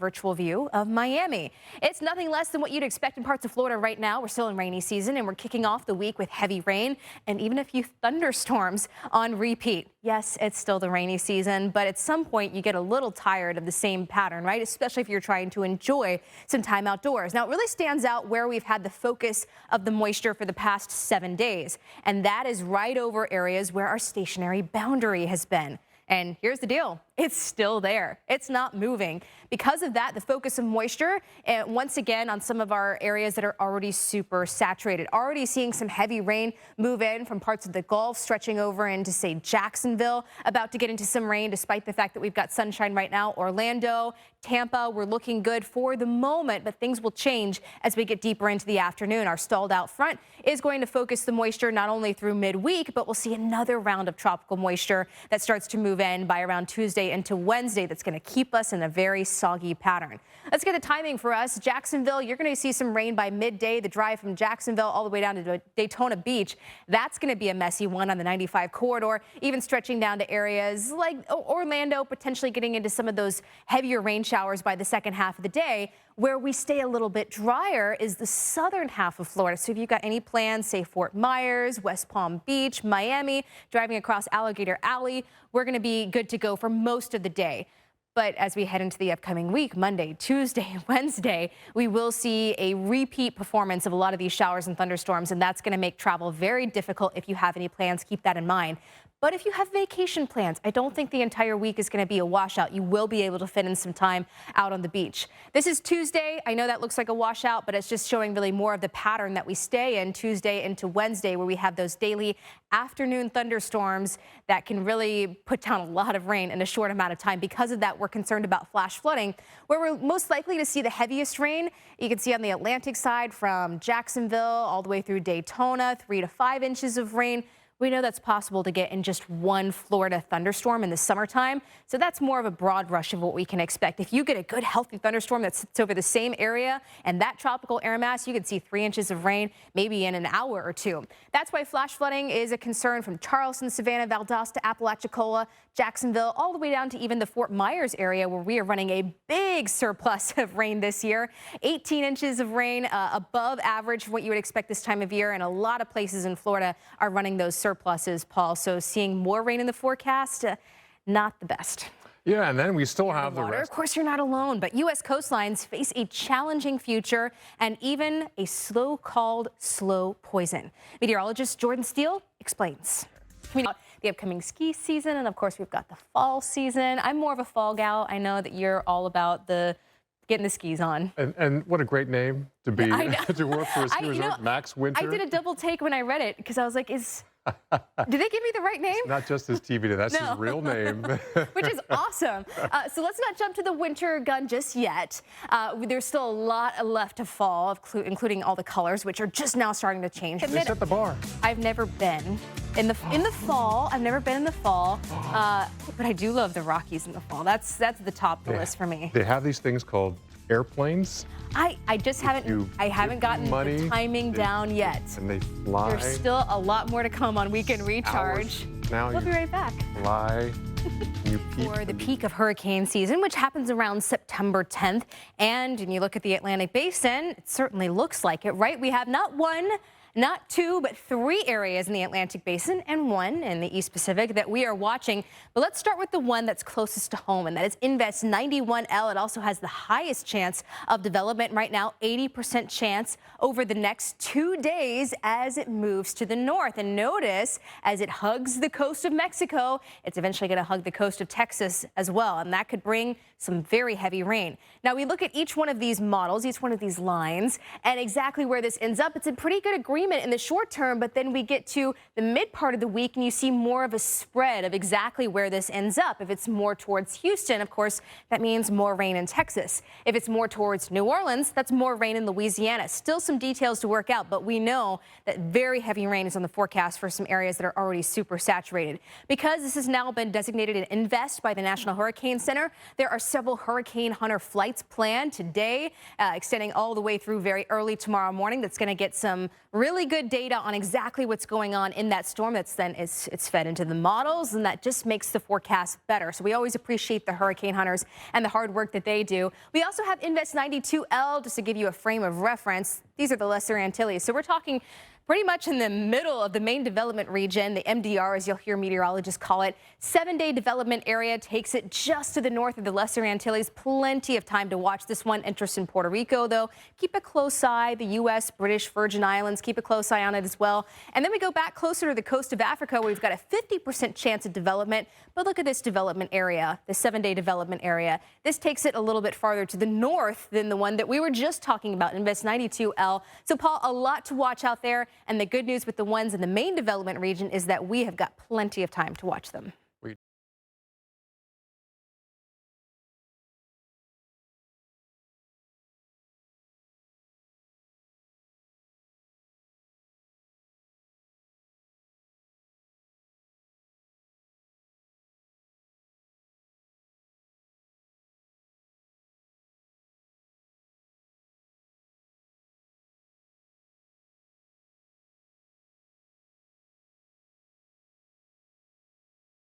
virtual view of Miami. It's nothing less than what you'd expect in parts of Florida right now. We're still in rainy season and we're kicking off the week with heavy rain and even a few thunderstorms on repeat. Yes, it's still the rainy season, but at some point you get a little tired of the same pattern, right? Especially if you're trying to enjoy some time outdoors. Now, it really stands out where we've had the focus of the moisture for the past 7 days, and that is right over areas where our stationary boundary has been. And here's the deal. It's still there. It's not moving. Because of that, the focus of moisture, once again, on some of our areas that are already super saturated. Already seeing some heavy rain move in from parts of the Gulf, stretching over into, say, Jacksonville. About to get into some rain, despite the fact that we've got sunshine right now. Orlando, Tampa, we're looking good for the moment, but things will change as we get deeper into the afternoon. Our stalled out front is going to focus the moisture not only through midweek, but we'll see another round of tropical moisture that starts to move in by around Tuesday into Wednesday. That's going to keep us in a very soggy pattern. Let's get the timing for us. Jacksonville, you're going to see some rain by midday. The drive from Jacksonville all the way down to Daytona Beach, that's going to be a messy one on the 95 corridor, even stretching down to areas like Orlando, potentially getting into some of those heavier rain showers by the second half of the day. Where we stay a little bit drier is the southern half of Florida. So if you've got any plans, say Fort Myers, West Palm Beach, Miami, driving across Alligator Alley, we're going to be good to go for most of the day. But as we head into the upcoming week, Monday, Tuesday, Wednesday, we will see a repeat performance of a lot of these showers and thunderstorms, and that's going to make travel very difficult if you have any plans. Keep that in mind. But if you have vacation plans, I don't think the entire week is going to be a washout. You will be able to fit in some time out on the beach. This is Tuesday. I know that looks like a washout, but it's just showing really more of the pattern that we stay in Tuesday into Wednesday, where we have those daily afternoon thunderstorms that can really put down a lot of rain in a short amount of time. Because of that, we're concerned about flash flooding, where we're most likely to see the heaviest rain. You can see on the Atlantic side from Jacksonville all the way through Daytona, 3 to 5 inches of rain. We know that's possible to get in just one Florida thunderstorm in the summertime. So that's more of a broad brush of what we can expect. If you get a good, healthy thunderstorm that sits over the same area and that tropical air mass, you could see 3 inches of rain maybe in an hour or two. That's why flash flooding is a concern from Charleston, Savannah, Valdosta, Apalachicola, Jacksonville, all the way down to even the Fort Myers area, where we are running a big surplus of rain this year. 18 inches of rain above average for what you would expect this time of year. And a lot of places in Florida are running those surpluses, Paul. So seeing more rain in the forecast, not the best. Yeah, and then we still have the rest. Of course, you're not alone, but U.S. coastlines face a challenging future and even a so-called slow poison. Meteorologist Jordan Steele explains. The upcoming ski season, and of course, we've got the fall season. I'm more of a fall gal. I know that you're all about getting the skis on. And what a great name to be to work for a ski resort, Max Winter. I did a double take when I read it because I was like, did they give me the right name? It's not just his TV, that's his real name. Which is awesome. So let's not jump to the winter gun just yet. There's still a lot left to fall, including all the colors, which are just now starting to change. They set the bar. I've never been in the fall. I've never been in the fall, but I do love the Rockies in the fall. That's the top of the list for me. They have these things called airplanes. I just haven't gotten the timing down yet. And they fly. There's still a lot more to come on Weekend Recharge. Now we'll be right back. Fly. For the peak of hurricane season, which happens around September 10th. And when you look at the Atlantic Basin, it certainly looks like it, right? We have not one, not two, but 3 areas in the Atlantic Basin and 1 in the East Pacific that we are watching. But let's start with the one that's closest to home, and that is Invest 91L. It also has the highest chance of development right now, 80% chance over the next 2 days as it moves to the north. And notice, as it hugs the coast of Mexico, it's eventually going to hug the coast of Texas as well, and that could bring some very heavy rain. Now, we look at each one of these models, each one of these lines, and exactly where this ends up. It's a pretty good agreement in the short term, but then we get to the mid part of the week and you see more of a spread of exactly where this ends up. If it's more towards Houston, of course, that means more rain in Texas. If it's more towards New Orleans, that's more rain in Louisiana. Still some details to work out, but we know that very heavy rain is on the forecast for some areas that are already super saturated. Because this has now been designated an Invest by the National Hurricane Center, there are several hurricane hunter flights planned today, extending all the way through very early tomorrow morning. That's going to get some really really good data on exactly what's going on in that storm. That's then it's fed into the models, and that just makes the forecast better. So we always appreciate the hurricane hunters and the hard work that they do. We also have Invest 92L, just to give you a frame of reference. These are the Lesser Antilles. So we're talking pretty much in the middle of the main development region, the MDR, as you'll hear meteorologists call it. 7-day development area takes it just to the north of the Lesser Antilles. Plenty of time to watch this one. Interest in Puerto Rico, though. Keep a close eye. The U.S., British Virgin Islands, keep a close eye on it as well. And then we go back closer to the coast of Africa, where we've got a 50% chance of development. But look at this development area, the 7-day development area. This takes it a little bit farther to the north than the one that we were just talking about, Invest 92L. So, Paul, a lot to watch out there. And the good news with the ones in the main development region is that we have got plenty of time to watch them.